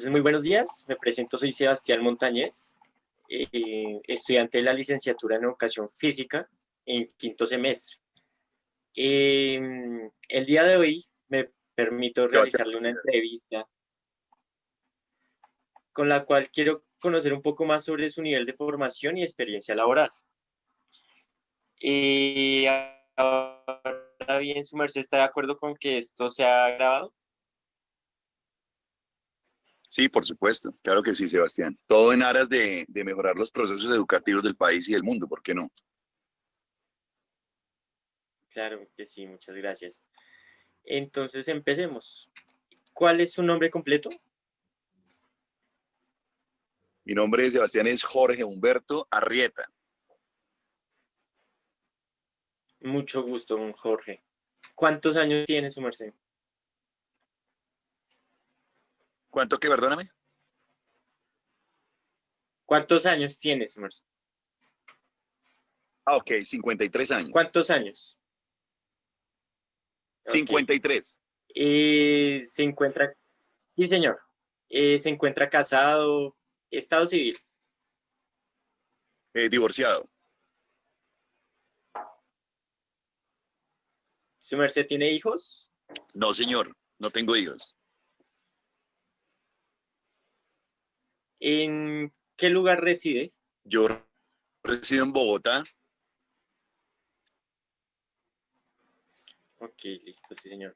Entonces, muy buenos días, me presento, soy Sebastián Montañez, estudiante de la licenciatura en Educación Física en quinto semestre. El día de hoy me permito Sebastián, realizarle una entrevista con la cual quiero conocer un poco más sobre su nivel de formación y experiencia laboral. Ahora bien, su merced está de acuerdo con que esto sea grabado. sí, por supuesto, claro que sí, Sebastián. Todo en aras de mejorar los procesos educativos del país y del mundo, ¿por qué no? Claro que sí, muchas gracias. Entonces empecemos. ¿Cuál es su nombre completo? Mi nombre de Sebastián es Jorge Humberto Arrieta. Mucho gusto, don Jorge. ¿Cuántos años tiene su merced? ¿Cuánto que, perdóname? ¿Cuántos años tiene su merced? Ah, ok, 53 años. ¿Cuántos años? Ok. 53, Se encuentra, sí, señor. Se encuentra casado, estado civil. divorciado. ¿Su merced tiene hijos? No, señor, no tengo hijos. ¿En qué lugar reside? Yo resido en Bogotá. Ok, listo, sí, señor.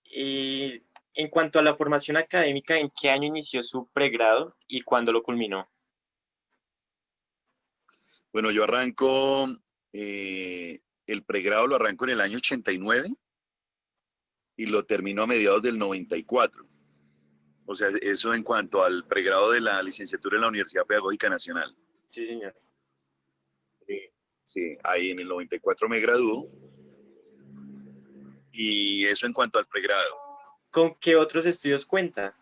En cuanto a la formación académica, ¿en qué año inició su pregrado y cuándo lo culminó? Bueno, yo arranco, el pregrado lo arranco en el año 89 y lo termino a mediados del 94. O sea, eso en cuanto al pregrado de la licenciatura en la Universidad Pedagógica Nacional. Sí, señor. Sí, ahí en el 94 me graduó y eso en cuanto al pregrado. ¿Con qué otros estudios cuenta?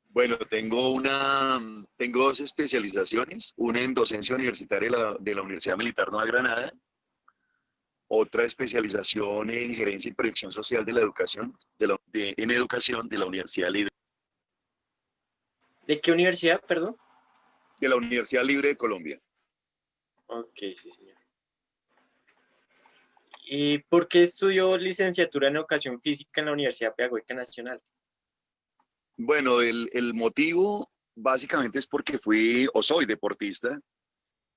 Bueno, tengo dos especializaciones, una en docencia universitaria de la Universidad Militar Nueva Granada, otra especialización en gerencia y proyección social de la educación, en educación de la Universidad Libre, ¿De qué universidad, perdón? de la Universidad Libre de Colombia. Ok, sí, señor. ¿Y por qué estudió licenciatura en Educación Física en la Universidad Pedagógica Nacional? Bueno, el motivo básicamente es porque fui o soy deportista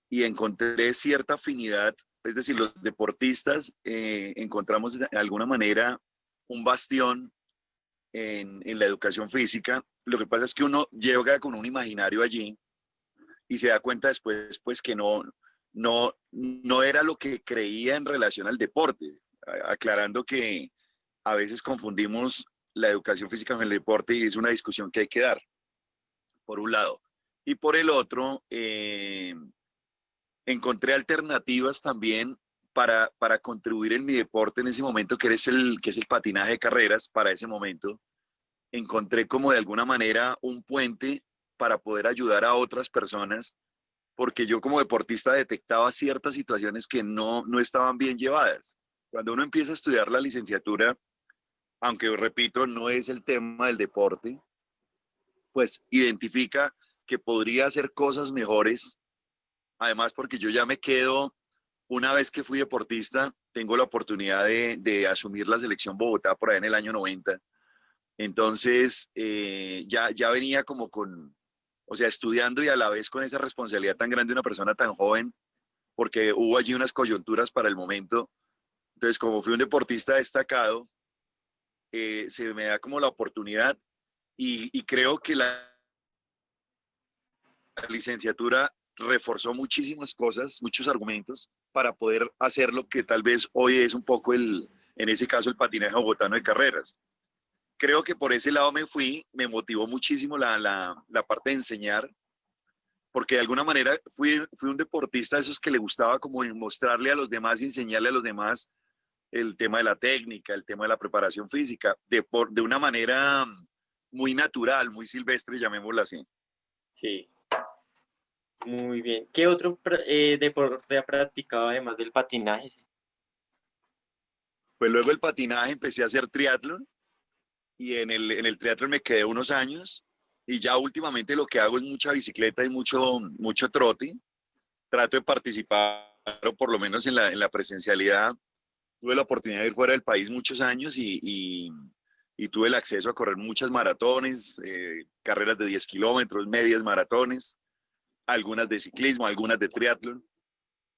y encontré cierta afinidad, es decir, los deportistas encontramos de alguna manera un bastión en la educación física. Lo que pasa es que uno llega con un imaginario allí y se da cuenta después pues que no era lo que creía en relación al deporte, aclarando que a veces confundimos la educación física con el deporte y es una discusión que hay que dar, por un lado. Y por el otro, encontré alternativas también para contribuir en mi deporte en ese momento, que es el patinaje de carreras para ese momento. Encontré como de alguna manera un puente para poder ayudar a otras personas, porque yo como deportista detectaba ciertas situaciones que no estaban bien llevadas. Cuando uno empieza a estudiar la licenciatura, aunque repito, no es el tema del deporte, pues identifica que podría hacer cosas mejores. Además, porque yo ya me quedo, una vez que fui deportista, tengo la oportunidad de asumir la selección Bogotá por ahí en el año 90. Entonces, ya venía como o sea, estudiando y a la vez con esa responsabilidad tan grande de una persona tan joven, porque hubo allí unas coyunturas para el momento. Entonces, como fui un deportista destacado, se me da como la oportunidad y creo que la licenciatura reforzó muchísimas cosas, muchos argumentos para poder hacer lo que tal vez hoy es un poco en ese caso, el patinaje bogotano de carreras. Creo que por ese lado me motivó muchísimo la parte de enseñar, porque de alguna manera fui un deportista de esos que le gustaba como mostrarle a los demás y enseñarle a los demás el tema de la técnica, el tema de la preparación física, de una manera muy natural, muy silvestre, llamémosla así. Sí. Muy bien. ¿Qué otro deporte ha practicado además del patinaje? Pues luego el patinaje empecé a hacer triatlón y en el triatlón me quedé unos años y ya últimamente lo que hago es mucha bicicleta y mucho trote. Trato de participar, o por lo menos en la presencialidad. Tuve la oportunidad de ir fuera del país muchos años y tuve el acceso a correr muchas maratones, carreras de 10 kilómetros, medias maratones, algunas de ciclismo, algunas de triatlón.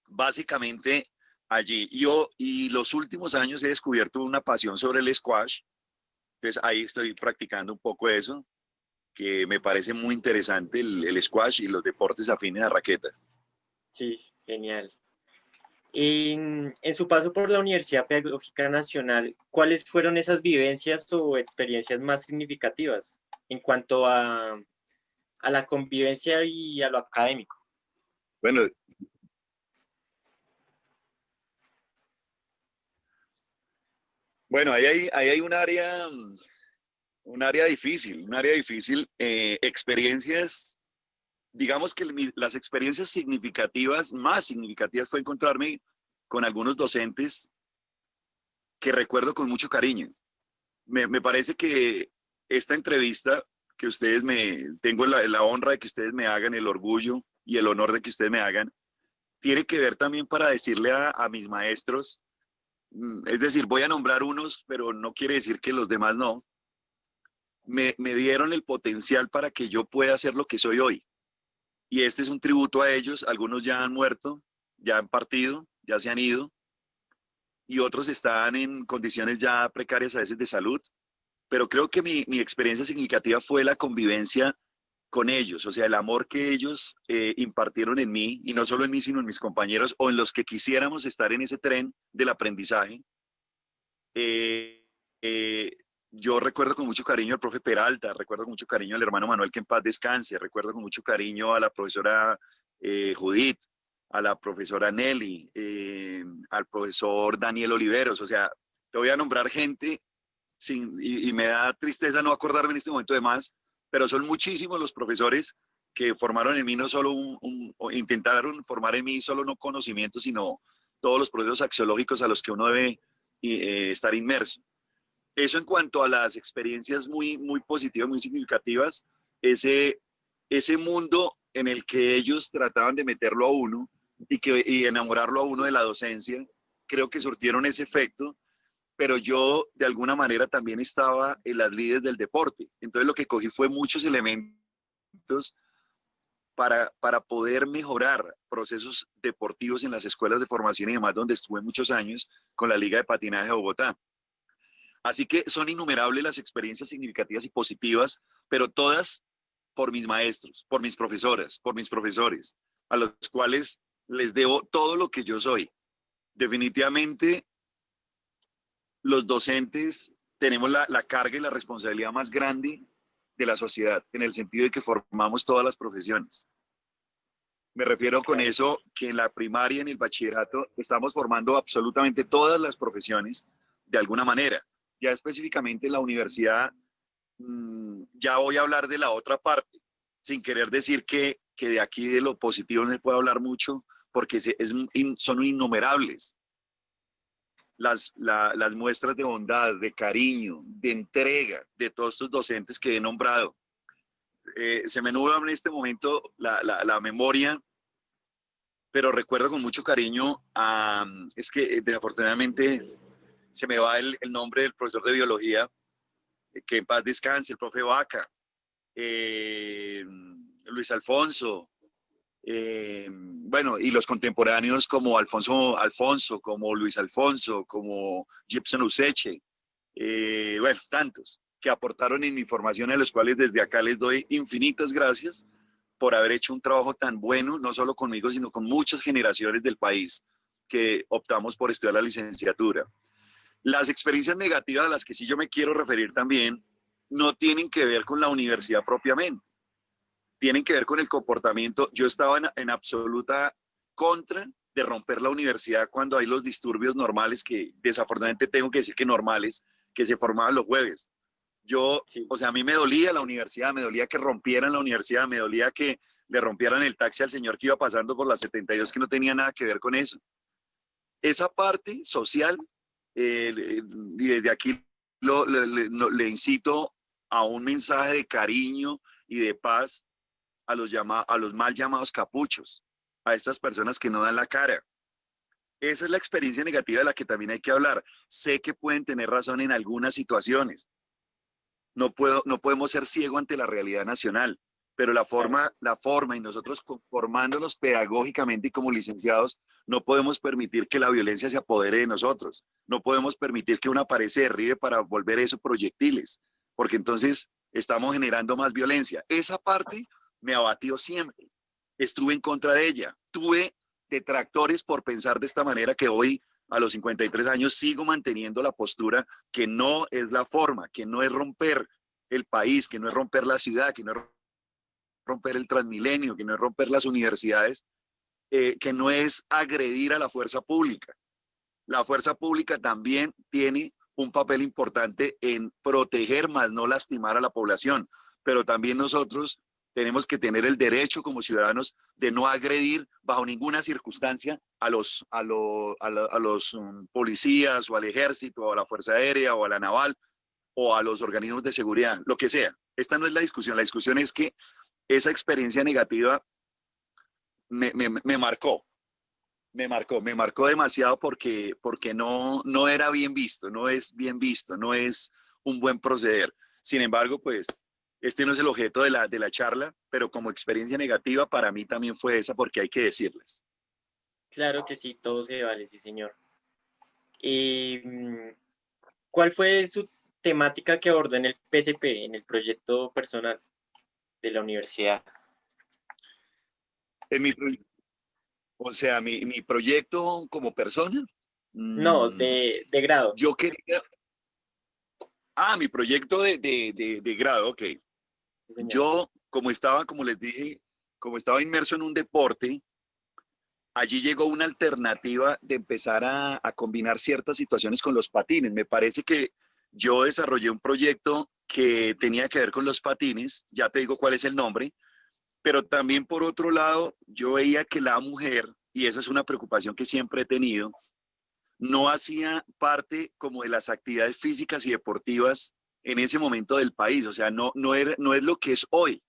Básicamente allí. Y los últimos años he descubierto una pasión sobre el squash. Entonces ahí estoy practicando un poco eso, que me parece muy interesante el squash y los deportes afines a raqueta. Sí, genial. En su paso por la Universidad Pedagógica Nacional, ¿cuáles fueron esas vivencias o experiencias más significativas en cuanto a la convivencia y a lo académico? Bueno, bueno, ahí hay un área difícil, experiencias, digamos que las experiencias significativas, más significativas fue encontrarme con algunos docentes que recuerdo con mucho cariño. Me parece que esta entrevista que tengo la honra de que ustedes me hagan, el orgullo y el honor de que ustedes me hagan, tiene que ver también para decirle a mis maestros, es decir, voy a nombrar unos, pero no quiere decir que los demás no, me dieron el potencial para que yo pueda ser lo que soy hoy. Y este es un tributo a ellos, algunos ya han muerto, ya han partido, ya se han ido, y otros están en condiciones ya precarias a veces de salud, pero creo que mi experiencia significativa fue la convivencia con ellos, o sea, el amor que ellos impartieron en mí, y no solo en mí, sino en mis compañeros, o en los que quisiéramos estar en ese tren del aprendizaje. Eh, eh, yo recuerdo con mucho cariño al profe Peralta, recuerdo con mucho cariño al hermano Manuel, que en paz descanse, recuerdo con mucho cariño a la profesora Judith, a la profesora Nelly, al profesor Daniel Oliveros, o sea, te voy a nombrar gente y me da tristeza no acordarme en este momento de más, pero son muchísimos los profesores que formaron en mí no solo o intentaron formar en mí solo no conocimiento, sino todos los procesos axiológicos a los que uno debe estar inmerso. Eso en cuanto a las experiencias muy, muy positivas, muy significativas, ese, ese mundo en el que ellos trataban de meterlo a uno y enamorarlo a uno de la docencia, creo que surtieron ese efecto, pero yo de alguna manera también estaba en las lides del deporte. Entonces lo que cogí fue muchos elementos para poder mejorar procesos deportivos en las escuelas de formación y demás, donde estuve muchos años con la Liga de Patinaje de Bogotá. Así que son innumerables las experiencias significativas y positivas, pero todas por mis maestros, por mis profesoras, por mis profesores, a los cuales les debo todo lo que yo soy. Definitivamente, los docentes tenemos la carga y la responsabilidad más grande de la sociedad, en el sentido de que formamos todas las profesiones. Me refiero con Claro. eso que en la primaria, en el bachillerato, estamos formando absolutamente todas las profesiones de alguna manera. Ya específicamente en la universidad, ya voy a hablar de la otra parte, sin querer decir que de aquí de lo positivo no se puede hablar mucho, porque son innumerables las muestras de bondad, de cariño, de entrega de todos estos docentes que he nombrado. Se me nubla en este momento la memoria, pero recuerdo con mucho cariño, es que desafortunadamente se me va el nombre del profesor de biología, que en paz descanse, el profe Vaca, Luis Alfonso, bueno, y los contemporáneos como Alfonso, como Luis Alfonso, como Gibson Useche, bueno, tantos que aportaron en mi formación, a los cuales desde acá les doy infinitas gracias por haber hecho un trabajo tan bueno, no solo conmigo, sino con muchas generaciones del país que optamos por estudiar la licenciatura. Las experiencias negativas a las que sí yo me quiero referir también no tienen que ver con la universidad propiamente, tienen que ver con el comportamiento. Yo estaba en absoluta contra de romper la universidad cuando hay los disturbios normales, que desafortunadamente tengo que decir que normales, que se formaban los jueves. Sí, O sea, a mí me dolía la universidad, me dolía que rompieran la universidad, me dolía que le rompieran el taxi al señor que iba pasando por la 72, que no tenía nada que ver con eso. Esa parte social, y desde aquí le incito a un mensaje de cariño y de paz a los mal llamados capuchos, a estas personas que no dan la cara. Esa es la experiencia negativa de la que también hay que hablar. Sé que pueden tener razón en algunas situaciones. No podemos ser ciegos ante la realidad nacional, pero Claro. la forma y nosotros formándonos pedagógicamente y como licenciados, no podemos permitir que la violencia se apodere de nosotros. No podemos permitir que una pared se derribe para volver eso proyectiles, porque entonces estamos generando más violencia. Esa parte me abatió siempre. Estuve en contra de ella. Tuve detractores por pensar de esta manera que hoy, a los 53 años, sigo manteniendo la postura que no es la forma, que no es romper el país, que no es romper la ciudad, que no es romper el Transmilenio, que no es romper las universidades, que no es agredir a la fuerza pública. La fuerza pública también tiene un papel importante en proteger, más no lastimar a la población, pero también nosotros tenemos que tener el derecho como ciudadanos de no agredir bajo ninguna circunstancia a los policías o al ejército o a la Fuerza Aérea o a la Naval o a los organismos de seguridad, lo que sea. Esta no es la discusión es que esa experiencia negativa me marcó, me marcó demasiado porque no era bien visto, no es bien visto, no es un buen proceder. Sin embargo, pues este no es el objeto de la charla, pero como experiencia negativa para mí también fue esa porque hay que decirles. Claro que sí, todo se vale, sí, señor. Y, ¿cuál fue su temática que abordó en el PSP, en el proyecto personal de la universidad? En mi, o sea, mi proyecto como persona, No, mmm, de grado. yo quería, mi proyecto de grado, ok. Sí, señor. Yo, como estaba, como les dije, como estaba inmerso en un deporte, allí llegó una alternativa de empezar a combinar ciertas situaciones con los patines. Me parece que yo desarrollé un proyecto que tenía que ver con los patines, ya te digo cuál es el nombre, pero también por otro lado, yo veía que la mujer, y esa es una preocupación que siempre he tenido, no hacía parte como de las actividades físicas y deportivas en ese momento del país, o sea, no es lo que es hoy.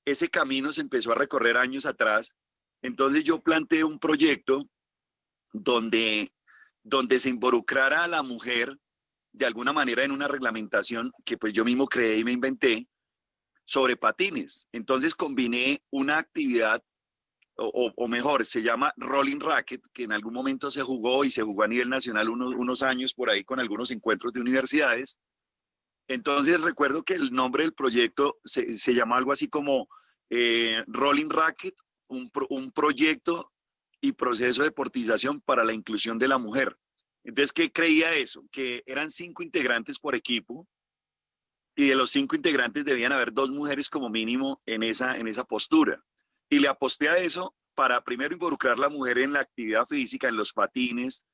Ese camino se empezó a recorrer años atrás, entonces yo planteé un proyecto donde, donde se involucrara a la mujer de alguna manera en una reglamentación que pues yo mismo creé y me inventé sobre patines. Entonces combiné una actividad, o mejor, se llama Rolling Racket, que en algún momento se jugó y se jugó a nivel nacional unos años por ahí con algunos encuentros de universidades. Entonces recuerdo que el nombre del proyecto se llama algo así como Rolling Racket, un proyecto y proceso de deportización para la inclusión de la mujer. Entonces, ¿qué creía eso? Que eran 5 integrantes por equipo y de los 5 integrantes debían haber 2 mujeres como mínimo en esa postura. Y le aposté a eso para primero involucrar a la mujer en la actividad física, en los patines,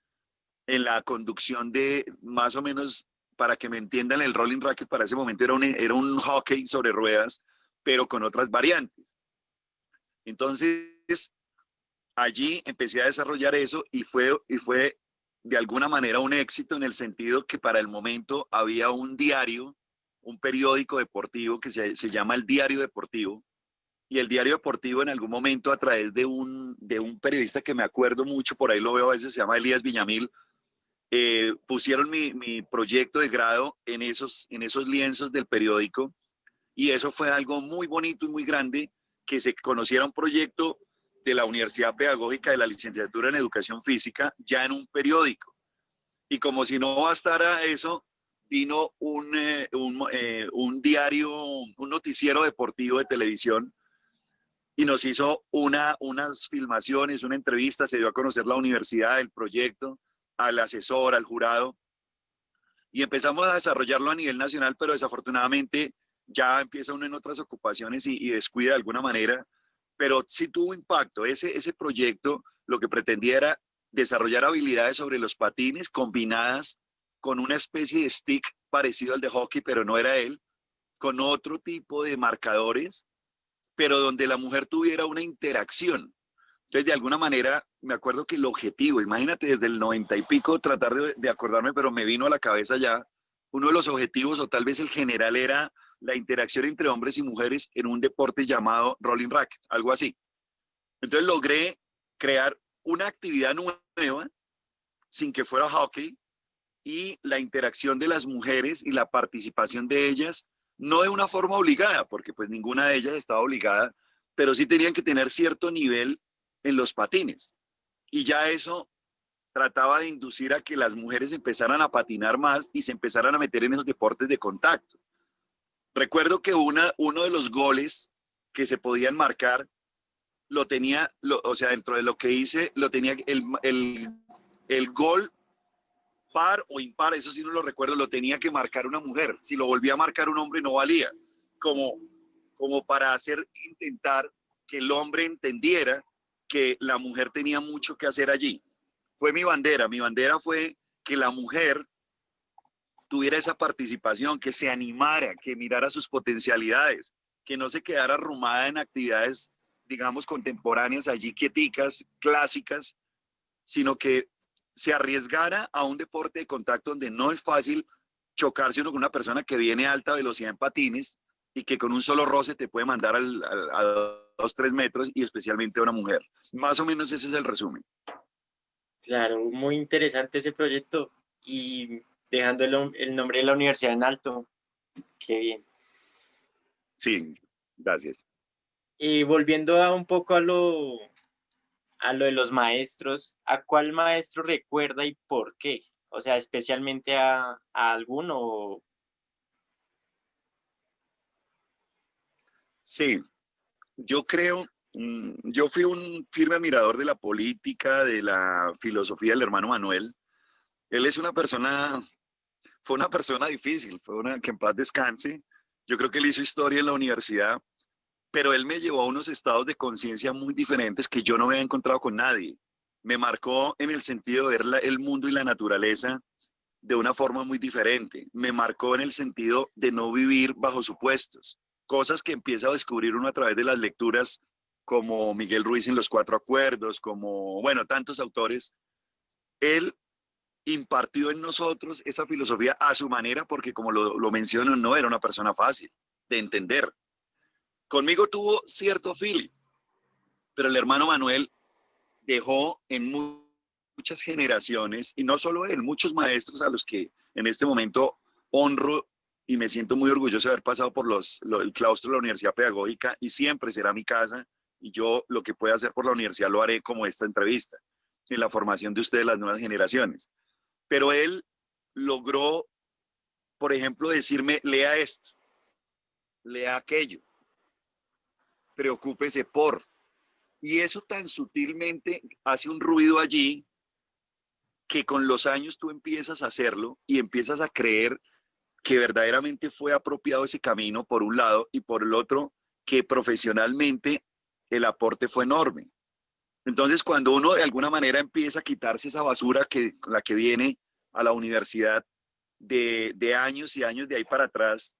en la conducción de más o menos, para que me entiendan, el rolling racket para ese momento era un hockey sobre ruedas, pero con otras variantes. Entonces, allí empecé a desarrollar eso y fue de alguna manera un éxito en el sentido que para el momento había un diario, un periódico deportivo que se llama el Diario Deportivo, y el Diario Deportivo en algún momento a través de un periodista que me acuerdo mucho, por ahí lo veo a veces, se llama Elías Villamil, pusieron mi proyecto de grado en esos lienzos del periódico y eso fue algo muy bonito y muy grande, que se conociera un proyecto de la Universidad Pedagógica de la Licenciatura en Educación Física ya en un periódico. Y como si no bastara eso, vino un diario, un noticiero deportivo de televisión y nos hizo unas filmaciones, una entrevista, se dio a conocer la universidad, el proyecto, al asesor, al jurado, y empezamos a desarrollarlo a nivel nacional, pero desafortunadamente ya empieza uno en otras ocupaciones y descuida de alguna manera, pero sí tuvo impacto. Ese proyecto lo que pretendía era desarrollar habilidades sobre los patines combinadas con una especie de stick parecido al de hockey, pero no era él, con otro tipo de marcadores pero donde la mujer tuviera una interacción. Entonces, de alguna manera, me acuerdo que el objetivo, imagínate desde el 90 y pico, tratar de acordarme, pero me vino a la cabeza ya, uno de los objetivos, o tal vez el general, era la interacción entre hombres y mujeres en un deporte llamado rolling racket, algo así. Entonces logré crear una actividad nueva, sin que fuera hockey, y la interacción de las mujeres y la participación de ellas, no de una forma obligada, porque pues ninguna de ellas estaba obligada, pero sí tenían que tener cierto nivel en los patines. Y ya eso trataba de inducir a que las mujeres empezaran a patinar más y se empezaran a meter en esos deportes de contacto. Recuerdo que uno de los goles que se podían marcar lo tenía, o sea, dentro de lo que hice, lo tenía el gol par o impar, eso sí no lo recuerdo, lo tenía que marcar una mujer. Si lo volvía a marcar un hombre no valía. Como, como para hacer, intentar que el hombre entendiera que la mujer tenía mucho que hacer allí. Fue mi bandera. Mi bandera fue que la mujer tuviera esa participación, que se animara, que mirara sus potencialidades, que no se quedara arrumada en actividades, digamos, contemporáneas, allí quieticas, clásicas, sino que se arriesgara a un deporte de contacto donde no es fácil chocarse uno con una persona que viene a alta velocidad en patines y que con un solo roce te puede mandar a 2, 3 metros, y especialmente a una mujer. Más o menos ese es el resumen. Claro, muy interesante ese proyecto y dejando el nombre de la universidad en alto. Qué bien. Sí, gracias. Y volviendo un poco a lo de los maestros, ¿a cuál maestro recuerda y por qué? O sea, especialmente a alguno. Sí, yo creo, yo fui un firme admirador de la política, de la filosofía del hermano Manuel. Él es una persona, fue una persona difícil, fue una que en paz descanse. Yo creo que él hizo historia en la universidad, pero él me llevó a unos estados de conciencia muy diferentes que yo no había encontrado con nadie. Me marcó en el sentido de ver el mundo y la naturaleza de una forma muy diferente. Me marcó en el sentido de no vivir bajo supuestos, cosas que empieza a descubrir uno a través de las lecturas, como Miguel Ruiz en Los Cuatro Acuerdos, como, bueno, tantos autores. Él impartió en nosotros esa filosofía a su manera, porque como lo menciono, no era una persona fácil de entender. Conmigo tuvo cierto feeling, pero el hermano Manuel dejó en muchas generaciones, y no solo él, muchos maestros a los que en este momento honro y me siento muy orgulloso de haber pasado por el claustro de la Universidad Pedagógica, y siempre será mi casa, y yo lo que pueda hacer por la universidad lo haré, como esta entrevista, en la formación de ustedes, las nuevas generaciones. Pero él logró, por ejemplo, decirme: lea esto, lea aquello, preocúpese por. Y eso tan sutilmente hace un ruido allí, que con los años tú empiezas a hacerlo y empiezas a creer que verdaderamente fue apropiado ese camino, por un lado, y por el otro, que profesionalmente el aporte fue enorme. Entonces, cuando uno de alguna manera empieza a quitarse esa basura con la que viene a la universidad de años y años de ahí para atrás,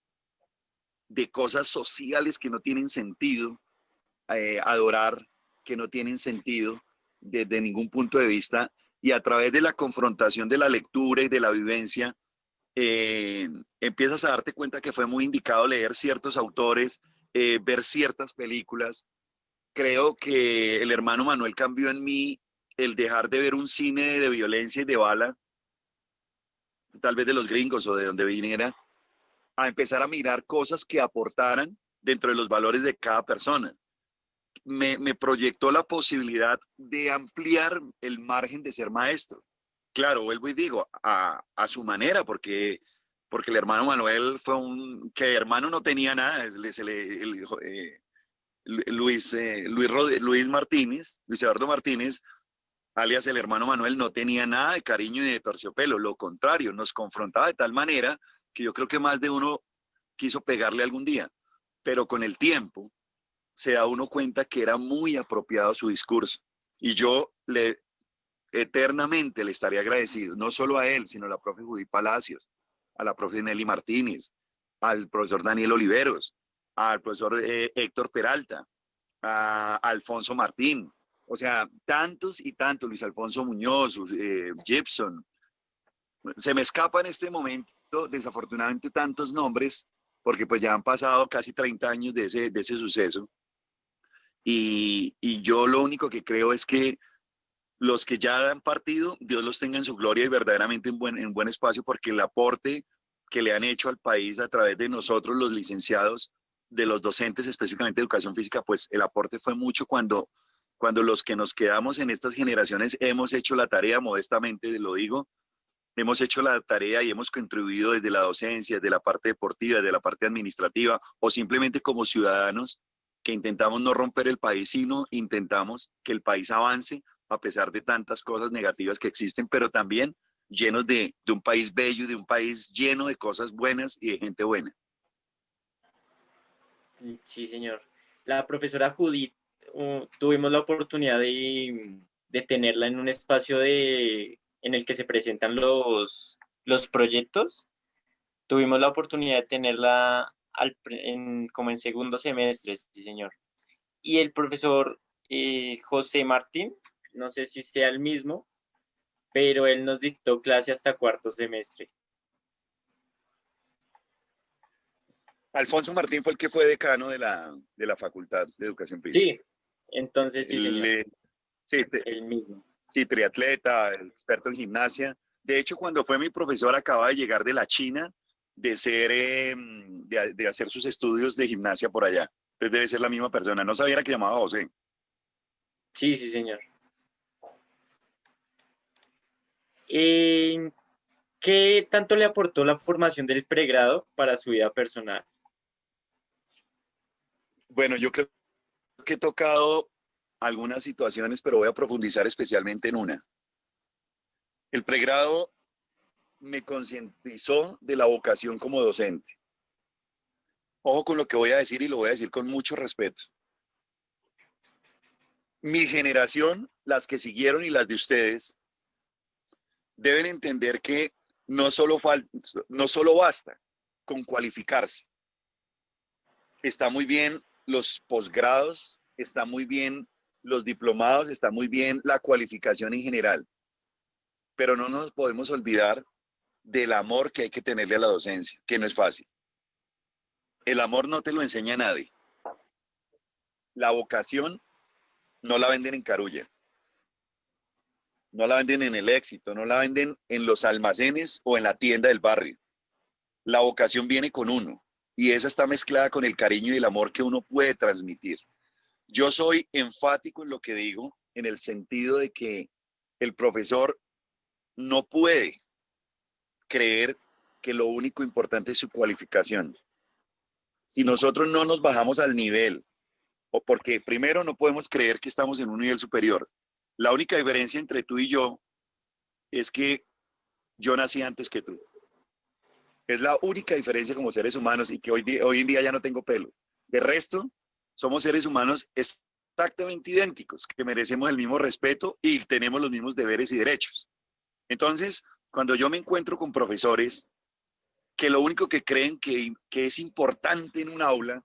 de cosas sociales que no tienen sentido, adorar, que no tienen sentido desde ningún punto de vista, y a través de la confrontación de la lectura y de la vivencia, empiezas a darte cuenta que fue muy indicado leer ciertos autores, ver ciertas películas. Creo que el hermano Manuel cambió en mí el dejar de ver un cine de violencia y de bala, tal vez de los gringos o de donde viniera, a empezar a mirar cosas que aportaran dentro de los valores de cada persona. Me proyectó la posibilidad de ampliar el margen de ser maestro. Claro, vuelvo y digo, a su manera, porque el hermano Manuel fue que hermano no tenía nada. Luis Martínez, Luis Eduardo Martínez, alias el hermano Manuel, no tenía nada de cariño ni de terciopelo. Lo contrario, nos confrontaba de tal manera que yo creo que más de uno quiso pegarle algún día, pero con el tiempo se da uno cuenta que era muy apropiado su discurso. Y yo eternamente le estaría agradecido, no solo a él, sino a la profe Judy Palacios, a la profe Nelly Martínez, al profesor Daniel Oliveros, al profesor Héctor Peralta, a Alfonso Martín, o sea, tantos y tantos, Luis Alfonso Muñoz, Gibson. Se me escapa en este momento, desafortunadamente, tantos nombres, porque pues ya han pasado casi 30 años de ese suceso. Y yo lo único que creo es que los que ya han partido, Dios los tenga en su gloria y verdaderamente en buen espacio, porque el aporte que le han hecho al país a través de nosotros, los licenciados, de los docentes, específicamente de educación física, pues el aporte fue mucho cuando los que nos quedamos en estas generaciones hemos hecho la tarea, modestamente lo digo, hemos hecho la tarea y hemos contribuido desde la docencia, desde la parte deportiva, desde la parte administrativa, o simplemente como ciudadanos que intentamos no romper el país, sino intentamos que el país avance a pesar de tantas cosas negativas que existen, pero también llenos de un país bello, de un país lleno de cosas buenas y de gente buena. Sí, señor. La profesora Judith, tuvimos la oportunidad de tenerla en un espacio en el que se presentan los proyectos. Tuvimos la oportunidad de tenerla como en segundo semestre, sí, señor. Y el profesor José Martín, no sé si sea el mismo, pero él nos dictó clase hasta cuarto semestre. Alfonso Martín fue el que fue decano de la Facultad de Educación Física. Sí, entonces sí, señor. Sí, el mismo. Sí, triatleta, experto en gimnasia. De hecho, cuando fue mi profesor, acaba de llegar de la China, de hacer sus estudios de gimnasia por allá. Entonces debe ser la misma persona. No sabía que llamaba José. Sí, sí, señor. ¿Qué tanto le aportó la formación del pregrado para su vida personal? Bueno, yo creo que he tocado algunas situaciones, pero voy a profundizar especialmente en una. El pregrado me concientizó de la vocación como docente. Ojo con lo que voy a decir y lo voy a decir con mucho respeto. Mi generación, las que siguieron y las de ustedes, deben entender que no solo basta con cualificarse. Está muy bien los posgrados, está muy bien los diplomados, está muy bien la cualificación en general, pero no nos podemos olvidar del amor que hay que tenerle a la docencia, que no es fácil. El amor no te lo enseña nadie. La vocación no la venden en Carulla, no la venden en el Éxito, no la venden en los almacenes o en la tienda del barrio. La vocación viene con uno y esa está mezclada con el cariño y el amor que uno puede transmitir. Yo soy enfático en lo que digo, en el sentido de que el profesor no puede creer que lo único importante es su cualificación. Si nosotros no nos bajamos al nivel, o porque primero no podemos creer que estamos en un nivel superior. La única diferencia entre tú y yo es que yo nací antes que tú. Es la única diferencia como seres humanos y que hoy en día ya no tengo pelo. De resto, somos seres humanos exactamente idénticos, que merecemos el mismo respeto y tenemos los mismos deberes y derechos. Entonces, cuando yo me encuentro con profesores que lo único que creen que es importante en un aula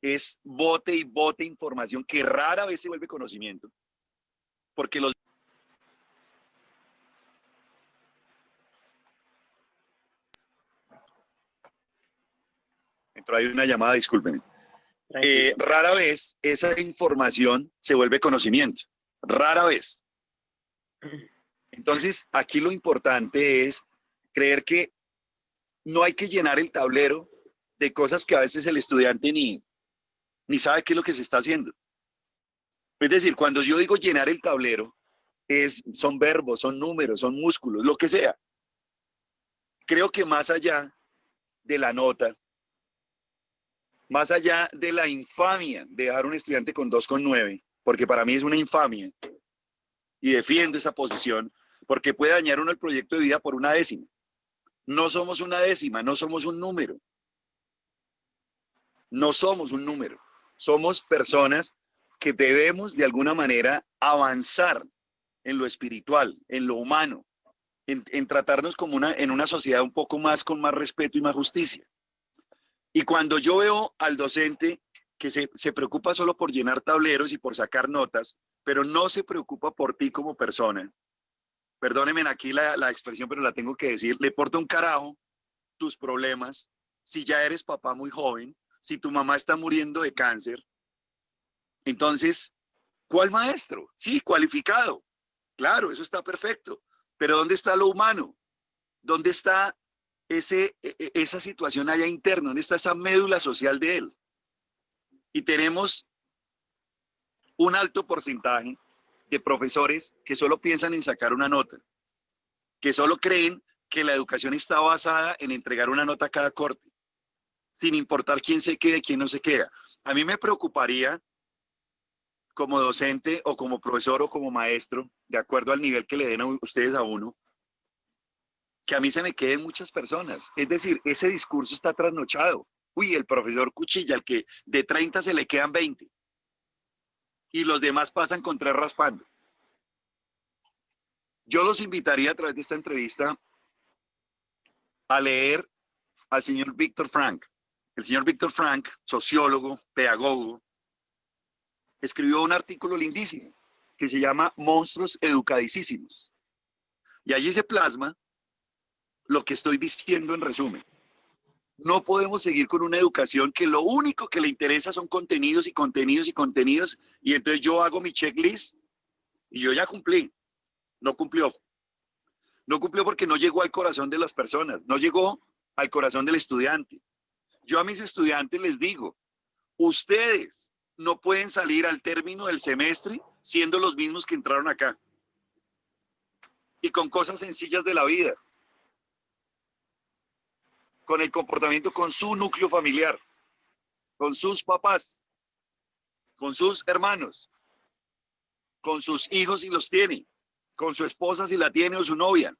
es bote y bote información que rara vez se vuelve conocimiento, porque los... Entró ahí una llamada, discúlpenme. Rara vez esa información se vuelve conocimiento, rara vez. Entonces, aquí lo importante es creer que no hay que llenar el tablero de cosas que a veces el estudiante ni sabe qué es lo que se está haciendo. Es decir, cuando yo digo llenar el tablero, son verbos, son números, son músculos, lo que sea. Creo que más allá de la nota, más allá de la infamia de dejar a un estudiante con 2,9, porque para mí es una infamia, y defiendo esa posición, porque puede dañar uno el proyecto de vida por una décima. No somos una décima, no somos un número. No somos un número. Somos personas que debemos de alguna manera avanzar en lo espiritual, en lo humano, en tratarnos como en una sociedad un poco más con más respeto y más justicia. Y cuando yo veo al docente que se preocupa solo por llenar tableros y por sacar notas, pero no se preocupa por ti como persona, perdónenme aquí la expresión, pero la tengo que decir, le importa un carajo tus problemas, si ya eres papá muy joven, si tu mamá está muriendo de cáncer, entonces, ¿cuál maestro? Sí, cualificado, claro, eso está perfecto, pero ¿dónde está lo humano? ¿Dónde está esa situación allá interna? ¿Dónde está esa médula social de él? Y tenemos un alto porcentaje de profesores que solo piensan en sacar una nota, que solo creen que la educación está basada en entregar una nota a cada corte, sin importar quién se quede, quién no se queda. A mí me preocuparía como docente o como profesor o como maestro, de acuerdo al nivel que le den a ustedes a uno, que a mí se me queden muchas personas. Es decir, ese discurso está trasnochado. Uy, el profesor cuchilla, al que de 30 se le quedan 20 y los demás pasan con 3 raspando. Yo los invitaría a través de esta entrevista a leer al señor Víctor Frank. El señor Víctor Frank, sociólogo, pedagogo, escribió un artículo lindísimo que se llama Monstruos Educadicísimos. Y allí se plasma lo que estoy diciendo en resumen. No podemos seguir con una educación que lo único que le interesa son contenidos y contenidos y contenidos, y entonces yo hago mi checklist y yo ya cumplí. No cumplió. No cumplió porque no llegó al corazón de las personas, no llegó al corazón del estudiante. Yo a mis estudiantes les digo, ustedes no pueden salir al término del semestre siendo los mismos que entraron acá. Y con cosas sencillas de la vida. Con el comportamiento con su núcleo familiar, con sus papás, con sus hermanos, con sus hijos si los tiene, con su esposa si la tiene o su novia,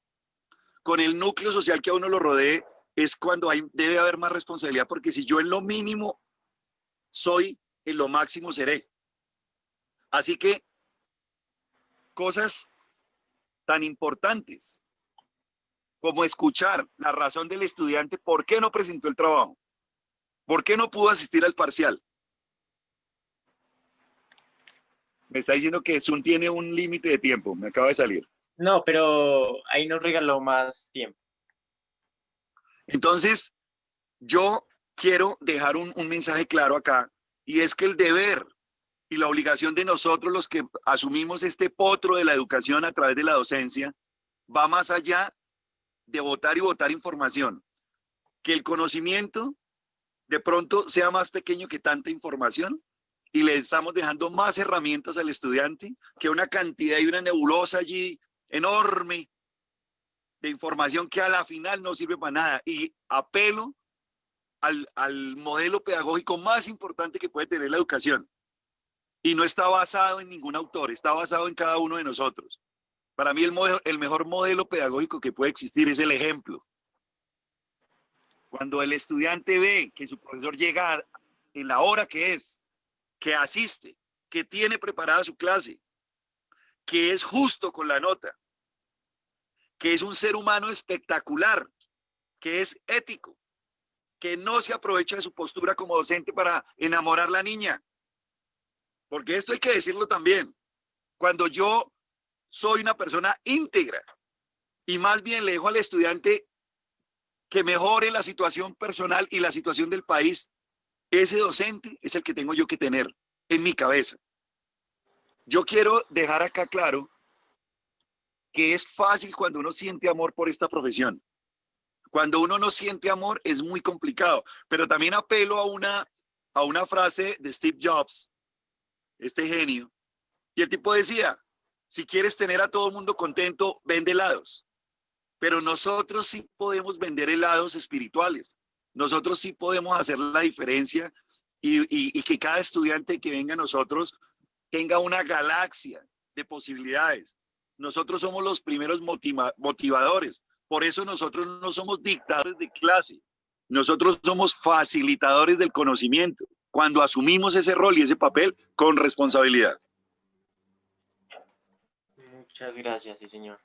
con el núcleo social que a uno lo rodee, es cuando debe haber más responsabilidad, porque si yo en lo mínimo soy, en lo máximo seré. Así que cosas tan importantes como escuchar la razón del estudiante, por qué no presentó el trabajo, por qué no pudo asistir al parcial. Me está diciendo que Zoom tiene un límite de tiempo, me acaba de salir. No, pero ahí nos regaló más tiempo. Entonces, yo quiero dejar un mensaje claro acá, y es que el deber y la obligación de nosotros, los que asumimos este potro de la educación a través de la docencia, va más allá de votar y votar información. Que el conocimiento de pronto sea más pequeño que tanta información y le estamos dejando más herramientas al estudiante que una cantidad y una nebulosa allí enorme de información que a la final no sirve para nada. Y apelo al modelo pedagógico más importante que puede tener la educación. Y no está basado en ningún autor, está basado en cada uno de nosotros. Para mí el mejor modelo pedagógico que puede existir es el ejemplo. Cuando el estudiante ve que su profesor llega en la hora que es, que asiste, que tiene preparada su clase, que es justo con la nota, que es un ser humano espectacular, que es ético, que no se aprovecha de su postura como docente para enamorar a la niña. Porque esto hay que decirlo también. Cuando yo soy una persona íntegra y más bien le dejo al estudiante que mejore la situación personal y la situación del país, ese docente es el que tengo yo que tener en mi cabeza. Yo quiero dejar acá claro que es fácil cuando uno siente amor por esta profesión. Cuando uno no siente amor es muy complicado, pero también apelo a una frase de Steve Jobs, este genio, y el tipo decía, si quieres tener a todo el mundo contento, vende helados. Pero nosotros sí podemos vender helados espirituales. Nosotros sí podemos hacer la diferencia y que cada estudiante que venga a nosotros tenga una galaxia de posibilidades. Nosotros somos los primeros motivadores. Por eso nosotros no somos dictadores de clase. Nosotros somos facilitadores del conocimiento. Cuando asumimos ese rol y ese papel con responsabilidad. Muchas gracias, sí, señor.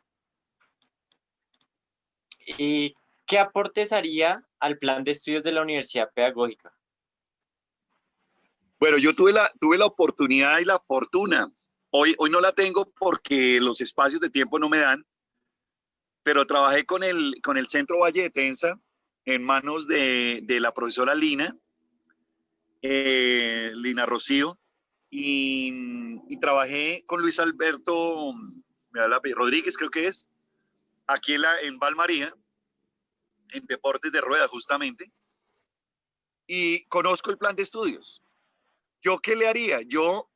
Y ¿Qué aportes haría al plan de estudios de la Universidad Pedagógica? Bueno, yo tuve la oportunidad y la fortuna. Hoy no la tengo porque los espacios de tiempo no me dan, pero trabajé con el Centro Valle de Tensa en manos de la profesora Lina Rocío, y trabajé con Luis Alberto Rodríguez, creo que es, aquí en Valmaría, en deportes de rueda justamente, y conozco el plan de estudios. ¿Yo qué le haría? Yo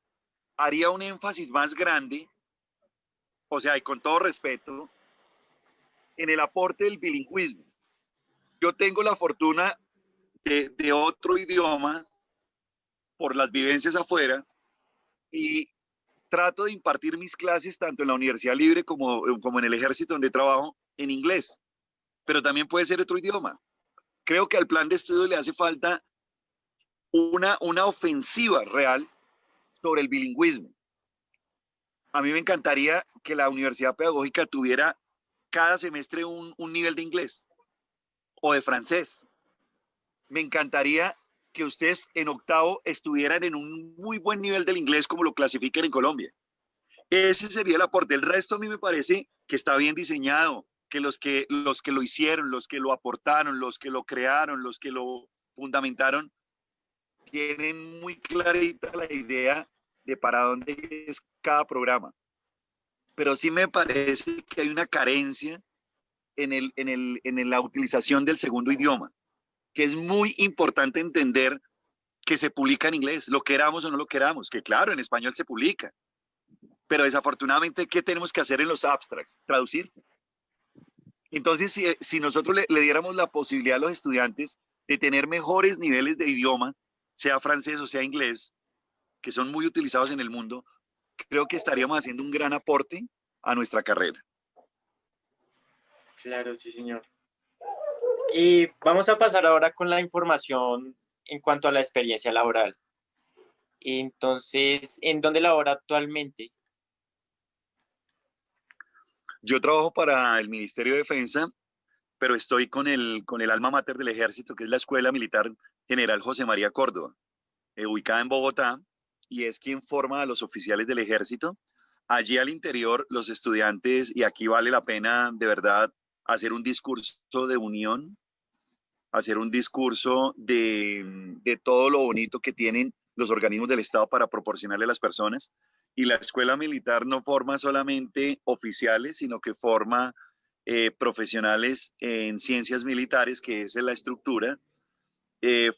haría un énfasis más grande, o sea, y con todo respeto, en el aporte del bilingüismo. Yo tengo la fortuna de otro idioma por las vivencias afuera, y trato de impartir mis clases tanto en la Universidad Libre como en el Ejército donde trabajo en inglés, pero también puede ser otro idioma. Creo que al plan de estudio le hace falta una ofensiva real sobre el bilingüismo. A mí me encantaría que la Universidad Pedagógica tuviera cada semestre un nivel de inglés o de francés. Me encantaría que ustedes en octavo estuvieran en un muy buen nivel del inglés como lo clasifican en Colombia. Ese sería el aporte. El resto a mí me parece que está bien diseñado, que los que lo hicieron, los que lo aportaron, los que lo crearon, los que lo fundamentaron, tienen muy clarita la idea de para dónde es cada programa. Pero sí me parece que hay una carencia en la utilización del segundo idioma, que es muy importante entender que se publica en inglés, lo queramos o no lo queramos, que claro, en español se publica, pero desafortunadamente, ¿qué tenemos que hacer en los abstracts? Traducir. Entonces, si nosotros le diéramos la posibilidad a los estudiantes de tener mejores niveles de idioma, sea francés o sea inglés, que son muy utilizados en el mundo, creo que estaríamos haciendo un gran aporte a nuestra carrera. Claro, sí, señor. Y vamos a pasar ahora con la información en cuanto a la experiencia laboral. Entonces, ¿en dónde labora actualmente? Yo trabajo para el Ministerio de Defensa, pero estoy con el alma mater del Ejército, que es la Escuela Militar General José María Córdoba, ubicada en Bogotá, y es quien forma a los oficiales del Ejército. Allí al interior, los estudiantes, y aquí vale la pena de verdad hacer un discurso de unión, hacer un discurso de todo lo bonito que tienen los organismos del Estado para proporcionarle a las personas. Y la escuela militar no forma solamente oficiales, sino que forma profesionales en ciencias militares, que esa es la estructura,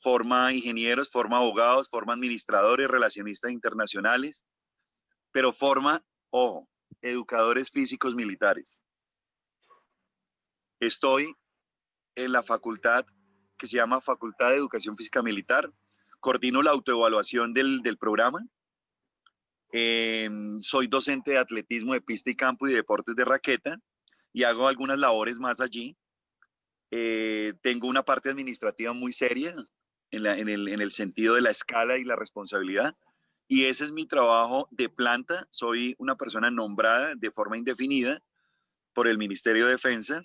forma ingenieros, forma abogados, forma administradores, relacionistas internacionales, pero forma, ojo, educadores físicos militares. Estoy en la facultad que se llama Facultad de Educación Física Militar, coordino la autoevaluación del programa, soy docente de atletismo de pista y campo y de deportes de raqueta, y hago algunas labores más allí. Tengo una parte administrativa muy seria en el sentido de la escala y la responsabilidad, y ese es mi trabajo de planta. Soy una persona nombrada de forma indefinida por el Ministerio de Defensa.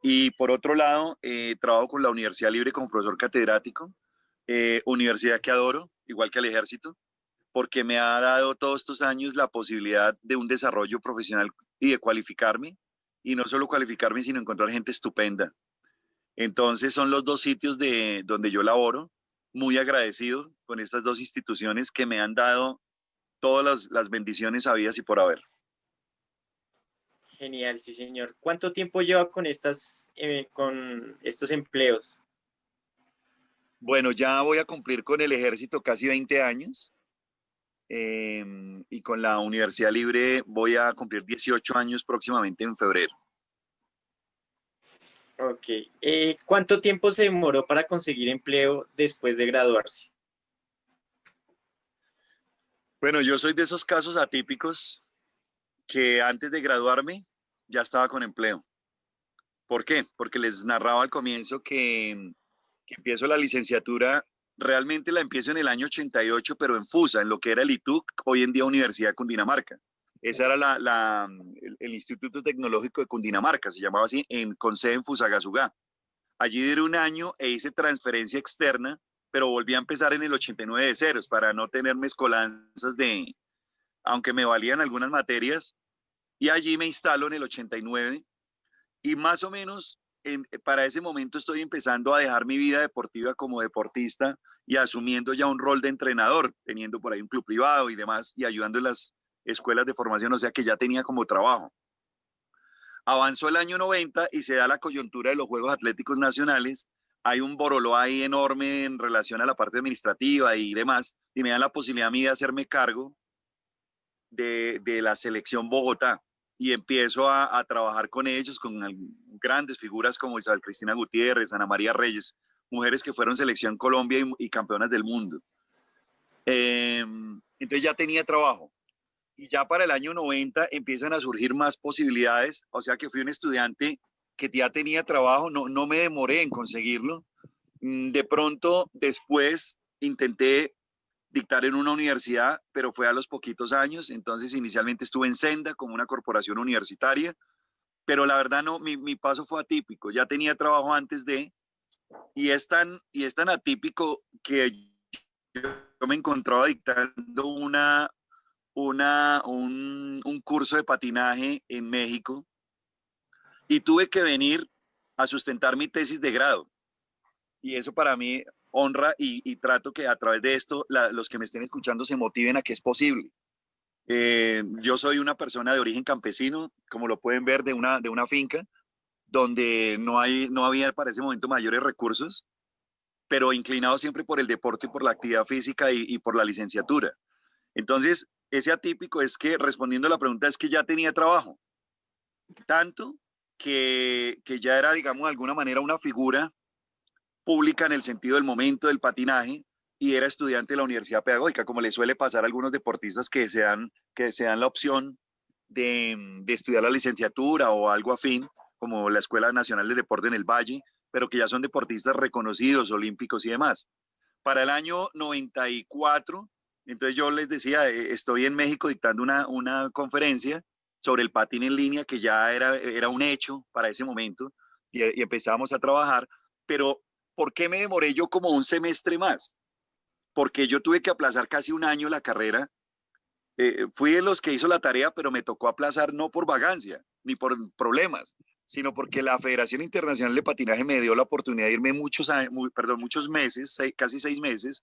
Y por otro lado, trabajo con la Universidad Libre como profesor catedrático, universidad que adoro, igual que el Ejército, porque me ha dado todos estos años la posibilidad de un desarrollo profesional y de cualificarme, y no solo cualificarme, sino encontrar gente estupenda. Entonces son los dos sitios donde yo laboro, muy agradecido con estas dos instituciones que me han dado todas las bendiciones habidas y por haber. Genial, sí, señor. ¿Cuánto tiempo lleva con estos empleos? Bueno, ya voy a cumplir con el Ejército casi 20 años, y con la Universidad Libre voy a cumplir 18 años próximamente en febrero. Ok. ¿Cuánto tiempo se demoró para conseguir empleo después de graduarse? Bueno, yo soy de esos casos atípicos que antes de graduarme ya estaba con empleo. ¿Por qué? Porque les narraba al comienzo que empiezo la licenciatura. Realmente la empiezo en el año 88, pero en FUSA, en lo que era el ITUC, hoy en día Universidad de Cundinamarca. Ese era el Instituto Tecnológico de Cundinamarca, se llamaba así, con sede en Fusagasugá. Allí duré un año e hice transferencia externa, pero volví a empezar en el 89 de ceros para no tener mezcolanzas aunque me valían algunas materias, y allí me instalo en el 89 y más o menos para ese momento estoy empezando a dejar mi vida deportiva como deportista y asumiendo ya un rol de entrenador, teniendo por ahí un club privado y demás, y ayudando en las escuelas de formación, o sea que ya tenía como trabajo. Avanzó el año 90 y se da la coyuntura de los Juegos Atléticos Nacionales. Hay un boroló ahí enorme en relación a la parte administrativa y demás, y me dan la posibilidad a mí de hacerme cargo de la selección Bogotá. Y empiezo a trabajar con ellos, con grandes figuras como Isabel Cristina Gutiérrez, Ana María Reyes, mujeres que fueron selección Colombia y campeonas del mundo. Entonces ya tenía trabajo. Y ya para el año 90 empiezan a surgir más posibilidades, o sea que fui un estudiante que ya tenía trabajo, no me demoré en conseguirlo. De pronto, después intenté dictar en una universidad, pero fue a los poquitos años, entonces inicialmente estuve en Senda como una corporación universitaria, pero la verdad no, mi paso fue atípico, ya tenía trabajo antes y es tan atípico que yo me encontraba dictando un curso de patinaje en México y tuve que venir a sustentar mi tesis de grado. Y eso para mí honra y trato que a través de esto los que me estén escuchando se motiven a que es posible. Yo soy una persona de origen campesino, como lo pueden ver, de una finca donde no había para ese momento mayores recursos, pero inclinado siempre por el deporte y por la actividad física y por la licenciatura. Entonces, ese atípico es que, respondiendo a la pregunta, es que ya tenía trabajo, tanto que ya era, digamos, de alguna manera una figura pública en el sentido del momento del patinaje y era estudiante de la Universidad Pedagógica, como le suele pasar a algunos deportistas que se dan la opción de estudiar la licenciatura o algo afín, como la Escuela Nacional de Deporte en el Valle, pero que ya son deportistas reconocidos, olímpicos y demás. Para el año 94, entonces yo les decía, estoy en México dictando una conferencia sobre el patín en línea, que ya era un hecho para ese momento, y empezamos a trabajar, pero ¿por qué me demoré yo como un semestre más? Porque yo tuve que aplazar casi un año la carrera. Fui de los que hizo la tarea, pero me tocó aplazar no por vagancia, ni por problemas, sino porque la Federación Internacional de Patinaje me dio la oportunidad de irme muchos meses, casi 6 meses,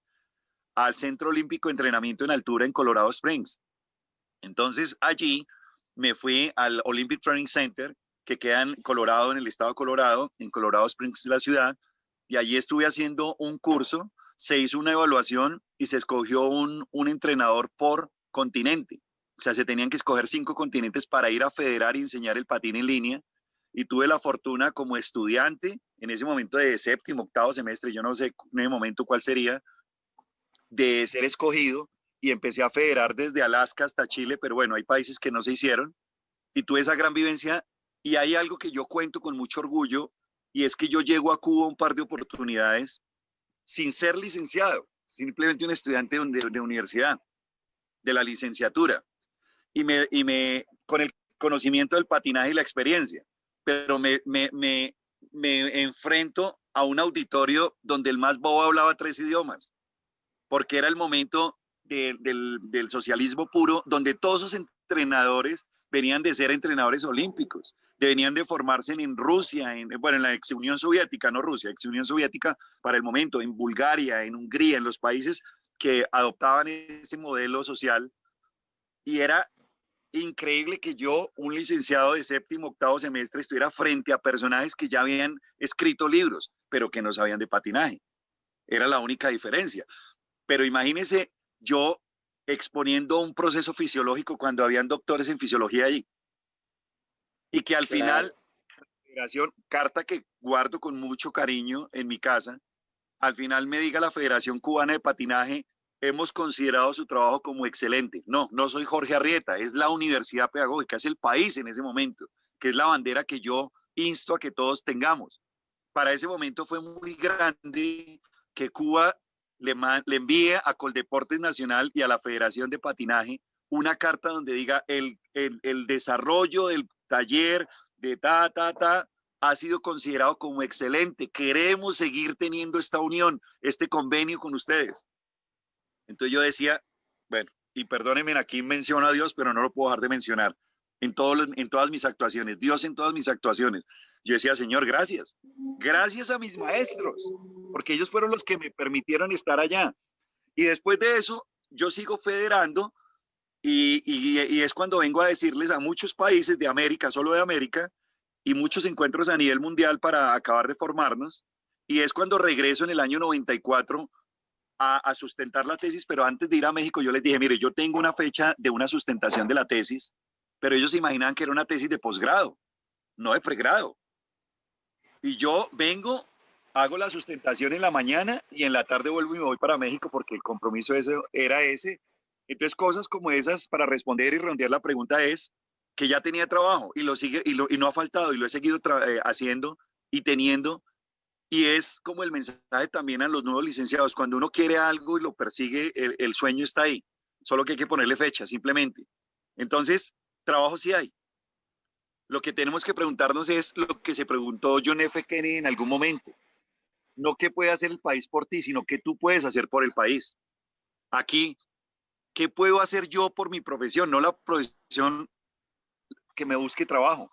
al Centro Olímpico de Entrenamiento en Altura en Colorado Springs. Entonces allí me fui al Olympic Training Center, que queda en Colorado, en el estado de Colorado, en Colorado Springs, la ciudad, y allí estuve haciendo un curso, se hizo una evaluación y se escogió un entrenador por continente. O sea, se tenían que escoger 5 continentes para ir a federar y enseñar el patín en línea. Y tuve la fortuna como estudiante, en ese momento de séptimo, octavo semestre, yo no sé en ese momento cuál sería, de ser escogido y empecé a federar desde Alaska hasta Chile, pero bueno, hay países que no se hicieron. Y tuve esa gran vivencia y hay algo que yo cuento con mucho orgullo y es que yo llego a Cuba un par de oportunidades sin ser licenciado, simplemente un estudiante de universidad, de la licenciatura, con el conocimiento del patinaje y la experiencia, pero me enfrento a un auditorio donde el más bobo hablaba 3 idiomas, porque era el momento del socialismo puro, donde todos esos entrenadores venían de ser entrenadores olímpicos, venían de formarse en Rusia, bueno, en la ex Unión Soviética, no Rusia, ex Unión Soviética para el momento, en Bulgaria, en Hungría, en los países que adoptaban ese modelo social. Y era increíble que yo, un licenciado de séptimo, octavo semestre, estuviera frente a personajes que ya habían escrito libros, pero que no sabían de patinaje. Era la única diferencia. Pero imagínense yo exponiendo un proceso fisiológico cuando habían doctores en fisiología allí. Y que al final, carta que guardo con mucho cariño en mi casa, al final me diga la Federación Cubana de Patinaje, hemos considerado su trabajo como excelente. No, no soy Jorge Arrieta, es la Universidad Pedagógica, es el país en ese momento, que es la bandera que yo insto a que todos tengamos. Para ese momento fue muy grande que Cuba le envíe a Coldeportes Nacional y a la Federación de Patinaje una carta donde diga el desarrollo del taller de ha sido considerado como excelente. Queremos seguir teniendo esta unión, este convenio con ustedes. Entonces yo decía, bueno, y perdónenme, aquí menciono a Dios, pero no lo puedo dejar de mencionar en todas mis actuaciones, Dios en todas mis actuaciones. Yo decía, Señor, gracias. Gracias a mis maestros, porque ellos fueron los que me permitieron estar allá. Y después de eso, yo sigo federando y es cuando vengo a decirles a muchos países de América, solo de América, y muchos encuentros a nivel mundial para acabar de formarnos. Y es cuando regreso en el año 94 a sustentar la tesis, pero antes de ir a México yo les dije, mire, yo tengo una fecha de una sustentación de la tesis, pero ellos se imaginaban que era una tesis de posgrado, no de pregrado. Y yo vengo, hago la sustentación en la mañana y en la tarde vuelvo y me voy para México porque el compromiso era ese. Entonces, cosas como esas para responder y redondear la pregunta es que ya tenía trabajo y lo sigue y no ha faltado y lo he seguido haciendo y teniendo. Y es como el mensaje también a los nuevos licenciados. Cuando uno quiere algo y lo persigue, el sueño está ahí. Solo que hay que ponerle fecha, simplemente. Entonces, trabajo sí hay. Lo que tenemos que preguntarnos es lo que se preguntó John F. Kennedy en algún momento. No qué puede hacer el país por ti, sino qué tú puedes hacer por el país. Aquí, ¿qué puedo hacer yo por mi profesión? No la profesión que me busque trabajo.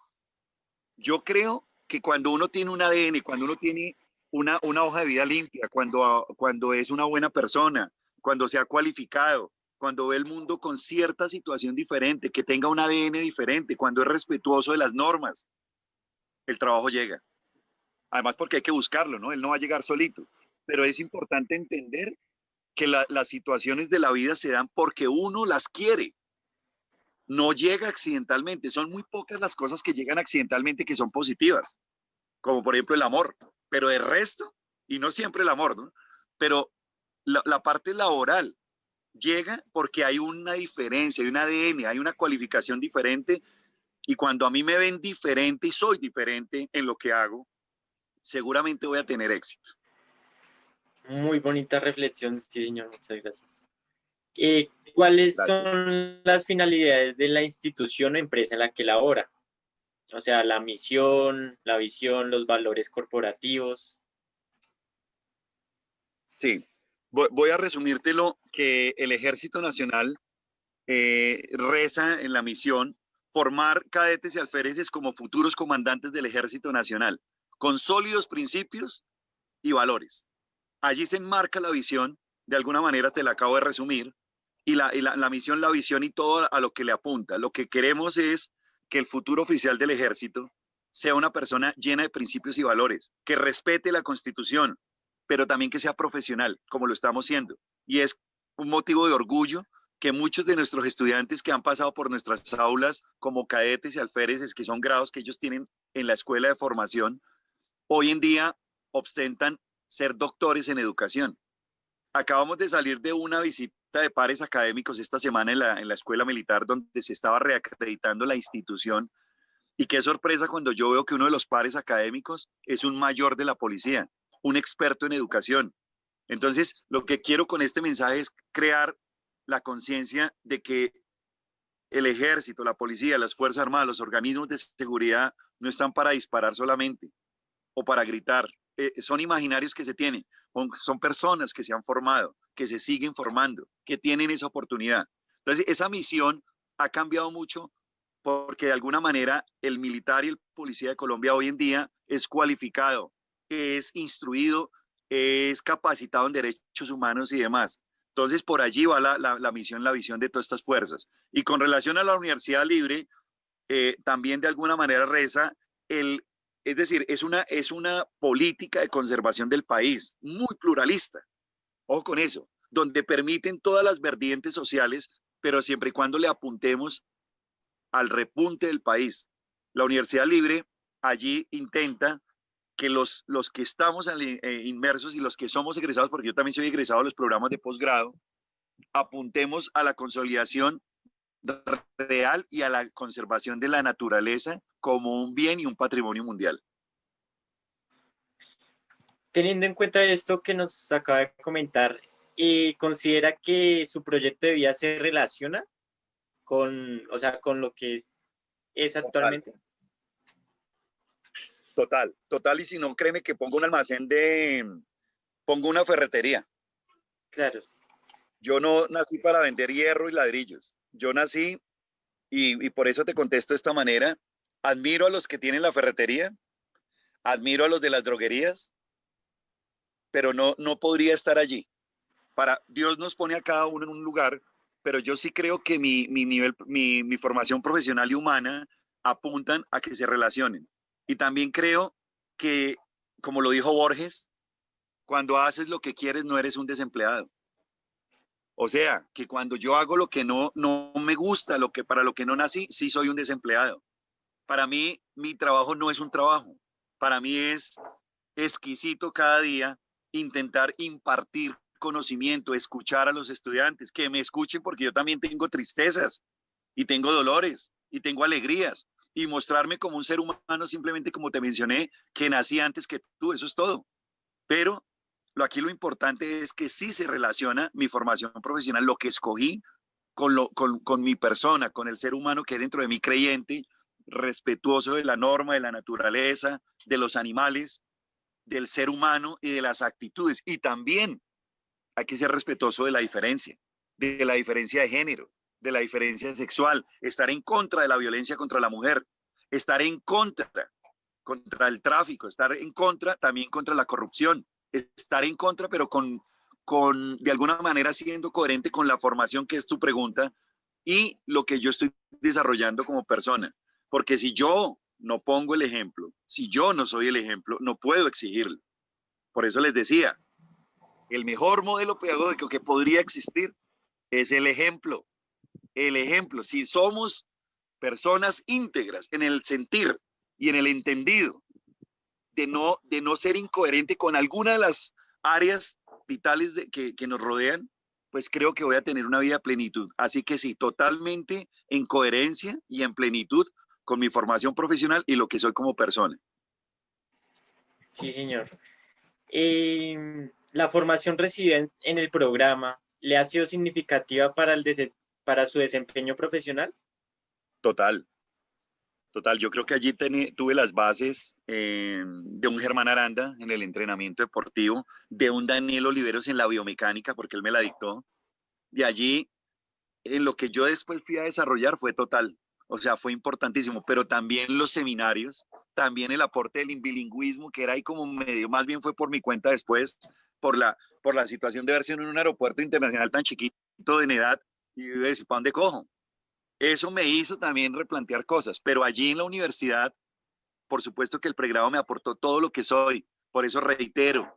Yo creo que cuando uno tiene un ADN, cuando uno tiene una hoja de vida limpia, cuando es una buena persona, cuando se ha cualificado, cuando ve el mundo con cierta situación diferente, que tenga un ADN diferente, cuando es respetuoso de las normas, el trabajo llega. Además porque hay que buscarlo, ¿no? Él no va a llegar solito. Pero es importante entender que las situaciones de la vida se dan porque uno las quiere. No llega accidentalmente. Son muy pocas las cosas que llegan accidentalmente que son positivas, como por ejemplo el amor. Pero el resto, y no siempre el amor, ¿no? Pero la parte laboral llega porque hay una diferencia, hay un ADN, hay una cualificación diferente. Y cuando a mí me ven diferente y soy diferente en lo que hago, seguramente voy a tener éxito. Muy bonita reflexión, sí, señor, muchas gracias. ¿Cuáles Gracias. son las finalidades de la institución o empresa en la que labora? O sea, la misión, la visión, los valores corporativos. Sí, voy a resumírtelo que el Ejército Nacional reza en la misión formar cadetes y alféreces como futuros comandantes del Ejército Nacional, con sólidos principios y valores. Allí se enmarca la visión, de alguna manera te la acabo de resumir, y la misión, la visión y todo a lo que le apunta. Lo que queremos es que el futuro oficial del Ejército sea una persona llena de principios y valores, que respete la Constitución, pero también que sea profesional, como lo estamos siendo. Y es un motivo de orgullo que muchos de nuestros estudiantes que han pasado por nuestras aulas como cadetes y alféreces, que son grados que ellos tienen en la escuela de formación, hoy en día ostentan ser doctores en educación. Acabamos de salir de una visita de pares académicos esta semana en la escuela militar donde se estaba reacreditando la institución y qué sorpresa cuando yo veo que uno de los pares académicos es un mayor de la policía, un experto en educación. Entonces, lo que quiero con este mensaje es crear la conciencia de que el ejército, la policía, las Fuerzas Armadas, los organismos de seguridad no están para disparar solamente o para gritar. Son imaginarios que se tienen, son personas que se han formado, que se siguen formando, que tienen esa oportunidad. Entonces, esa misión ha cambiado mucho porque de alguna manera el militar y el policía de Colombia hoy en día es cualificado, es instruido, es capacitado en derechos humanos y demás. Entonces, por allí va la misión, la visión de todas estas fuerzas. Y con relación a la Universidad Libre, también de alguna manera reza es decir, es una política de conservación del país muy pluralista. Ojo con eso, donde permiten todas las vertientes sociales, pero siempre y cuando le apuntemos al repunte del país. La Universidad Libre allí intenta que los que estamos inmersos y los que somos egresados, porque yo también soy egresado de los programas de posgrado, apuntemos a la consolidación real y a la conservación de la naturaleza como un bien y un patrimonio mundial. Teniendo en cuenta esto que nos acaba de comentar, ¿considera que su proyecto de vida se relaciona con, o sea, con lo que es Total, actualmente? Total, total, y si no, créeme que pongo una ferretería. Claro, Yo no nací para vender hierro y ladrillos. Yo nací, y por eso te contesto de esta manera, admiro a los que tienen la ferretería, admiro a los de las droguerías, pero no podría estar allí. Dios nos pone a cada uno en un lugar, pero yo sí creo que mi nivel, mi formación profesional y humana apuntan a que se relacionen. Y también creo que, como lo dijo Borges, cuando haces lo que quieres no eres un desempleado. O sea, que cuando yo hago lo que no me gusta, para lo que no nací, sí soy un desempleado. Para mí, mi trabajo no es un trabajo. Para mí es exquisito cada día intentar impartir conocimiento, escuchar a los estudiantes, que me escuchen porque yo también tengo tristezas y tengo dolores y tengo alegrías y mostrarme como un ser humano simplemente como te mencioné, que nací antes que tú, eso es todo. Pero aquí lo importante es que sí se relaciona mi formación profesional, lo que escogí con mi persona, con el ser humano que es dentro de mí creyente, respetuoso de la norma, de la naturaleza, de los animales, del ser humano y de las actitudes. Y también hay que ser respetuoso de la diferencia de género, de la diferencia sexual, estar en contra de la violencia contra la mujer, estar en contra el tráfico, estar en contra también contra la corrupción, estar en contra, pero de alguna manera siendo coherente con la formación que es tu pregunta y lo que yo estoy desarrollando como persona. Porque si yo no pongo el ejemplo, si yo no soy el ejemplo, no puedo exigirlo. Por eso les decía, el mejor modelo pedagógico que podría existir es el ejemplo. El ejemplo, si somos personas íntegras en el sentir y en el entendido de no ser incoherente con alguna de las áreas vitales que nos rodean, pues creo que voy a tener una vida a plenitud. Así que sí, totalmente en coherencia y en plenitud con mi formación profesional y lo que soy como persona. sí, señor. La formación recibida en el programa le ha sido significativa para su desempeño profesional. Total, total. Yo creo que allí tuve las bases de un Germán Aranda en el entrenamiento deportivo, de un Daniel Oliveros en la biomecánica, porque él me la dictó. De allí, en lo que yo después fui a desarrollar fue total. O sea, fue importantísimo, pero también los seminarios, también el aporte del bilingüismo, que era ahí como medio, más bien fue por mi cuenta después, por la situación de verse en un aeropuerto internacional tan chiquito en edad y decir, ¿para dónde cojo? Eso me hizo también replantear cosas, pero allí en la universidad, por supuesto que el pregrado me aportó todo lo que soy. Por eso reitero,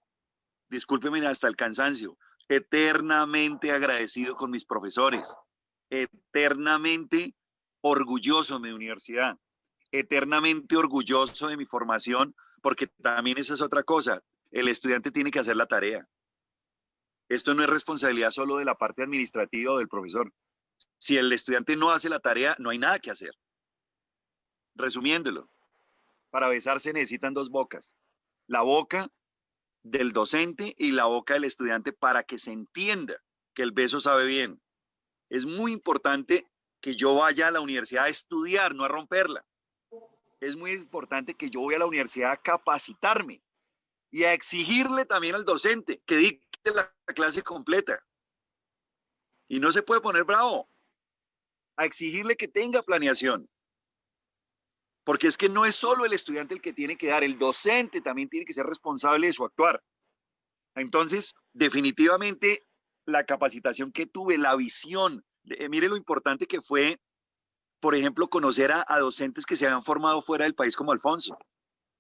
discúlpeme hasta el cansancio, eternamente agradecido con mis profesores, eternamente orgulloso de mi universidad, eternamente orgulloso de mi formación, porque también esa es otra cosa, el estudiante tiene que hacer la tarea. Esto no es responsabilidad solo de la parte administrativa o del profesor. Si el estudiante no hace la tarea, no hay nada que hacer. Resumiéndolo, para besarse necesitan dos bocas. La boca del docente y la boca del estudiante para que se entienda que el beso sabe bien. Es muy importante que yo vaya a la universidad a estudiar, no a romperla. Es muy importante que yo vaya a la universidad a capacitarme y a exigirle también al docente que dicte la clase completa. Y no se puede poner bravo, a exigirle que tenga planeación. Porque es que no es solo el estudiante el que tiene que dar, el docente también tiene que ser responsable de su actuar. Entonces, definitivamente, la capacitación que tuve, la visión, mire lo importante que fue, por ejemplo, conocer a docentes que se habían formado fuera del país como Alfonso.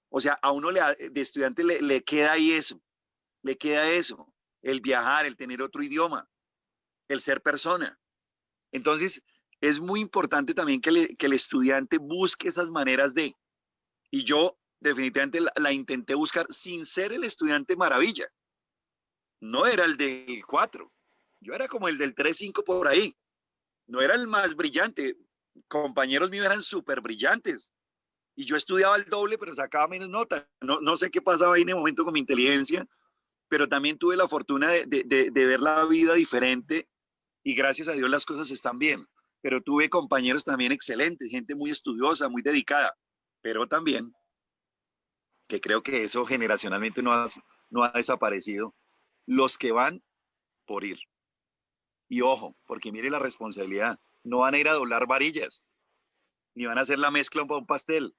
O sea, a uno de estudiante le queda ahí eso, le queda eso, el viajar, el tener otro idioma, el ser persona. Entonces, es muy importante también que el estudiante busque esas maneras de, y yo definitivamente la intenté buscar sin ser el estudiante maravilla. No era el del 4, yo era como el del 3-5 por ahí. No era el más brillante. Compañeros míos eran súper brillantes. Y yo estudiaba el doble, pero sacaba menos nota. No sé qué pasaba ahí en el momento con mi inteligencia, pero también tuve la fortuna de ver la vida diferente y gracias a Dios las cosas están bien. Pero tuve compañeros también excelentes, gente muy estudiosa, muy dedicada, pero también que creo que eso generacionalmente no ha desaparecido, los que van por ir. Y ojo, porque mire la responsabilidad, no van a ir a doblar varillas, ni van a hacer la mezcla para un pastel,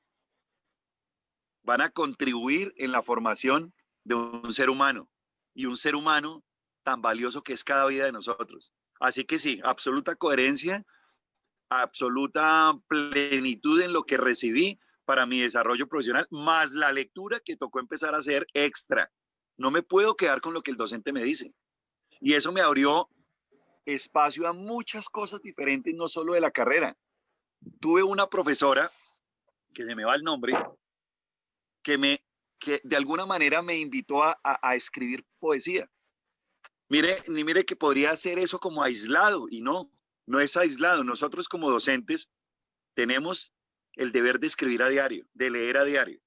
van a contribuir en la formación de un ser humano, y un ser humano tan valioso que es cada vida de nosotros. Así que sí, absoluta coherencia, absoluta plenitud en lo que recibí para mi desarrollo profesional, más la lectura que tocó empezar a hacer extra. No me puedo quedar con lo que el docente me dice. Y eso me abrió espacio a muchas cosas diferentes, no solo de la carrera. Tuve una profesora, que se me va el nombre, que, me, que de alguna manera me invitó a escribir poesía. Mire que podría hacer eso como aislado, y no, no es aislado. Nosotros como docentes tenemos el deber de escribir a diario, de leer a diario.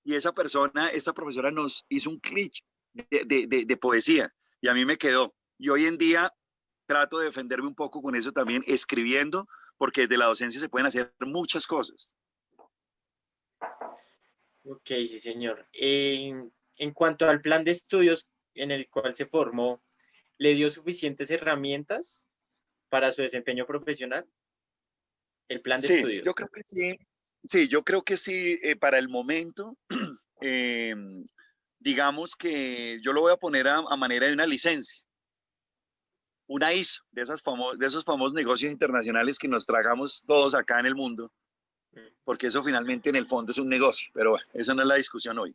Y esa persona, esta profesora nos hizo un clic de poesía, y a mí me quedó. Y hoy en día trato de defenderme un poco con eso también, escribiendo, porque desde la docencia se pueden hacer muchas cosas. Ok, sí, señor. En cuanto al plan de estudios en el cual se formó, ¿le dio suficientes herramientas para su desempeño profesional? El plan de Sí, yo estudios. creo que sí. Sí, yo creo que sí, para el momento, eh, digamos que yo lo voy a poner a manera de una licencia, una ISO, de esos famosos negocios internacionales que nos tragamos todos acá en el mundo, porque eso finalmente en el fondo es un negocio, pero bueno, esa no es la discusión hoy.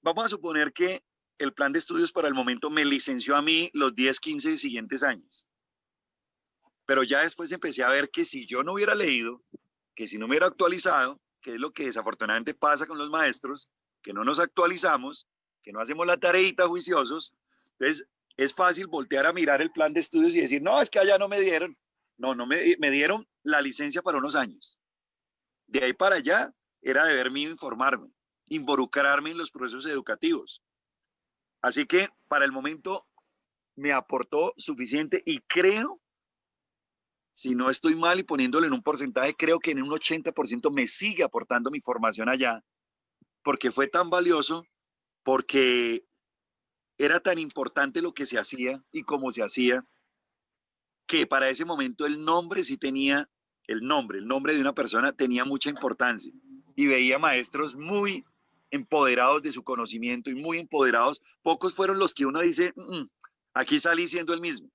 Vamos a suponer que el plan de estudios para el momento me licenció a mí los 10, 15 siguientes años, pero ya después empecé a ver que si yo no hubiera leído, que si no me hubiera actualizado, que es lo que desafortunadamente pasa con los maestros, que no nos actualizamos, que no hacemos la tareita juiciosos, entonces es fácil voltear a mirar el plan de estudios y decir, no, es que allá no me dieron. No, me dieron la licencia para unos años. De ahí para allá era deber mío informarme, involucrarme en los procesos educativos. Así que para el momento me aportó suficiente y creo, si no estoy mal y poniéndolo en un porcentaje, creo que en un 80% me sigue aportando mi formación allá, porque fue tan valioso, porque era tan importante lo que se hacía y cómo se hacía, que para ese momento el nombre sí tenía, el nombre de una persona tenía mucha importancia. Y veía maestros muy empoderados de su conocimiento y muy empoderados. Pocos fueron los que uno dice, aquí salí siendo el mismo.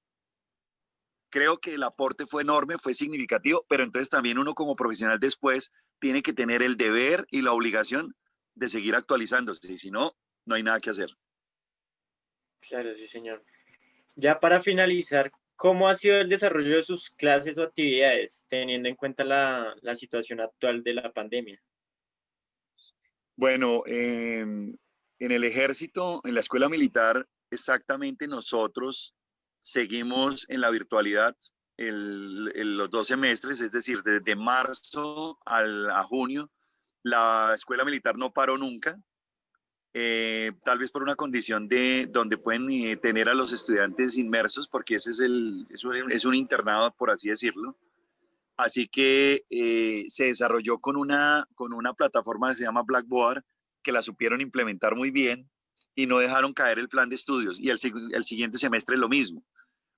Creo que el aporte fue enorme, fue significativo, pero entonces también uno como profesional después tiene que tener el deber y la obligación de seguir actualizándose, y si no, no hay nada que hacer. Claro, sí, señor. Ya para finalizar, ¿cómo ha sido el desarrollo de sus clases o actividades, teniendo en cuenta la situación actual de la pandemia? Bueno, en el ejército, en la escuela militar, exactamente nosotros seguimos en la virtualidad los 2 semestres, es decir, desde marzo a junio, la escuela militar no paró nunca, tal vez por una condición de donde pueden tener a los estudiantes inmersos, porque ese es un internado, por así decirlo. Así que se desarrolló con una plataforma que se llama Blackboard, que la supieron implementar muy bien y no dejaron caer el plan de estudios. Y el siguiente semestre lo mismo.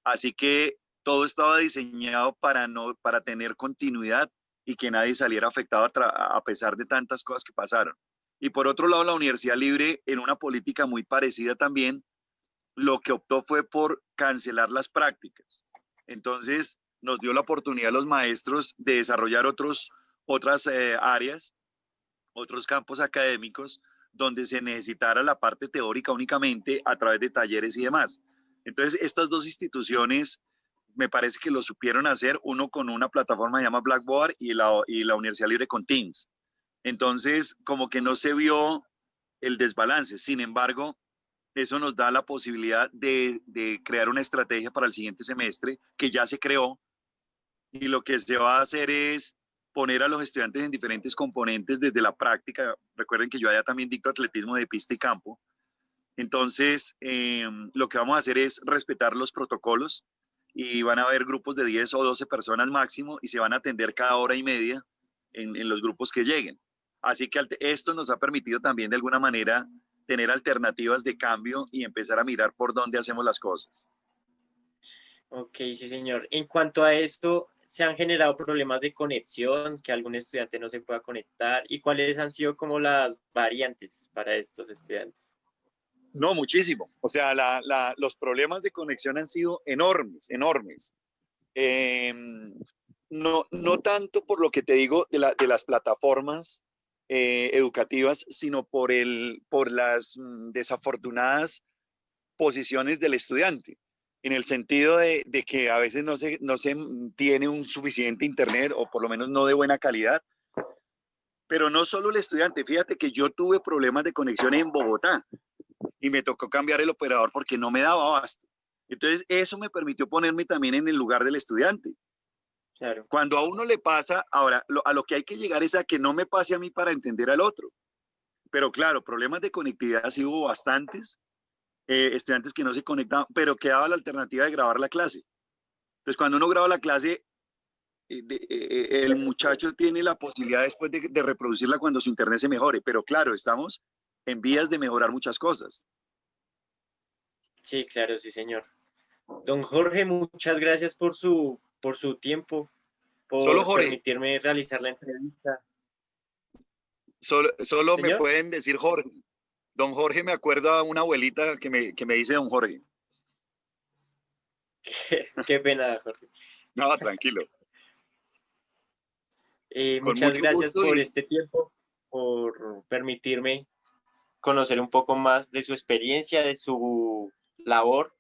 Así que todo estaba diseñado para tener continuidad y que nadie saliera afectado a pesar de tantas cosas que pasaron. Y por otro lado, la Universidad Libre, en una política muy parecida también, lo que optó fue por cancelar las prácticas. Entonces, nos dio la oportunidad a los maestros de desarrollar otras áreas, otros campos académicos, donde se necesitara la parte teórica únicamente a través de talleres y demás. Entonces, estas dos instituciones me parece que lo supieron hacer, uno con una plataforma que se llama Blackboard y la Universidad Libre con Teams. Entonces, como que no se vio el desbalance. Sin embargo, eso nos da la posibilidad de crear una estrategia para el siguiente semestre que ya se creó, y lo que se va a hacer es poner a los estudiantes en diferentes componentes desde la práctica. Recuerden que yo allá también dicto atletismo de pista y campo. Entonces, lo que vamos a hacer es respetar los protocolos, y van a haber grupos de 10 o 12 personas máximo y se van a atender cada hora y media en los grupos que lleguen. Así que esto nos ha permitido también de alguna manera tener alternativas de cambio y empezar a mirar por dónde hacemos las cosas. Ok, sí, señor. En cuanto a esto, ¿se han generado problemas de conexión, que algún estudiante no se pueda conectar? ¿Y cuáles han sido como las variantes para estos estudiantes? No, muchísimo. O sea, los problemas de conexión han sido enormes, enormes. Eh, no tanto por lo que te digo de las plataformas educativas, sino por las desafortunadas posiciones del estudiante, en el sentido de que a veces no se tiene un suficiente internet o por lo menos no de buena calidad. Pero no solo el estudiante, fíjate que yo tuve problemas de conexión en Bogotá y me tocó cambiar el operador porque no me daba abasto. Entonces, eso me permitió ponerme también en el lugar del estudiante. Claro. Cuando a uno le pasa, ahora, a lo que hay que llegar es a que no me pase a mí para entender al otro. Pero claro, problemas de conectividad sí hubo bastantes, estudiantes que no se conectaban, pero quedaba la alternativa de grabar la clase. Entonces, cuando uno graba la clase, el muchacho tiene la posibilidad después de reproducirla cuando su internet se mejore. Pero claro, estamos en vías de mejorar muchas cosas. Sí, claro, sí, señor. Don Jorge, muchas gracias por su tiempo, Solo por Jorge, permitirme realizar la entrevista. solo me Señor, pueden decir Jorge. Don Jorge me acuerda a una abuelita que me dice don Jorge. qué pena, Jorge. No, tranquilo. Con Muchas mucho gracias gusto por y este tiempo, por permitirme conocer un poco más de su experiencia, de su labor,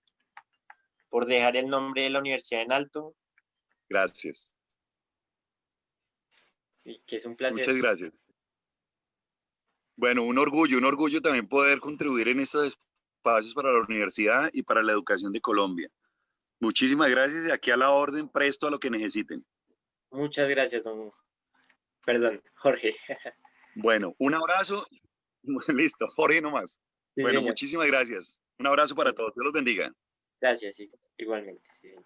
por dejar el nombre de la universidad en alto, gracias. y que es un placer. Muchas gracias. Bueno, un orgullo también poder contribuir en estos espacios para la universidad y para la educación de Colombia. Muchísimas gracias y aquí a la orden, presto a lo que necesiten. Muchas gracias, perdón, Jorge. Bueno, un abrazo. Listo, Jorge nomás. Sí, Bueno, señor. muchísimas gracias. Un abrazo para todos. Dios los bendiga. Gracias, sí, igualmente. Sí, señor.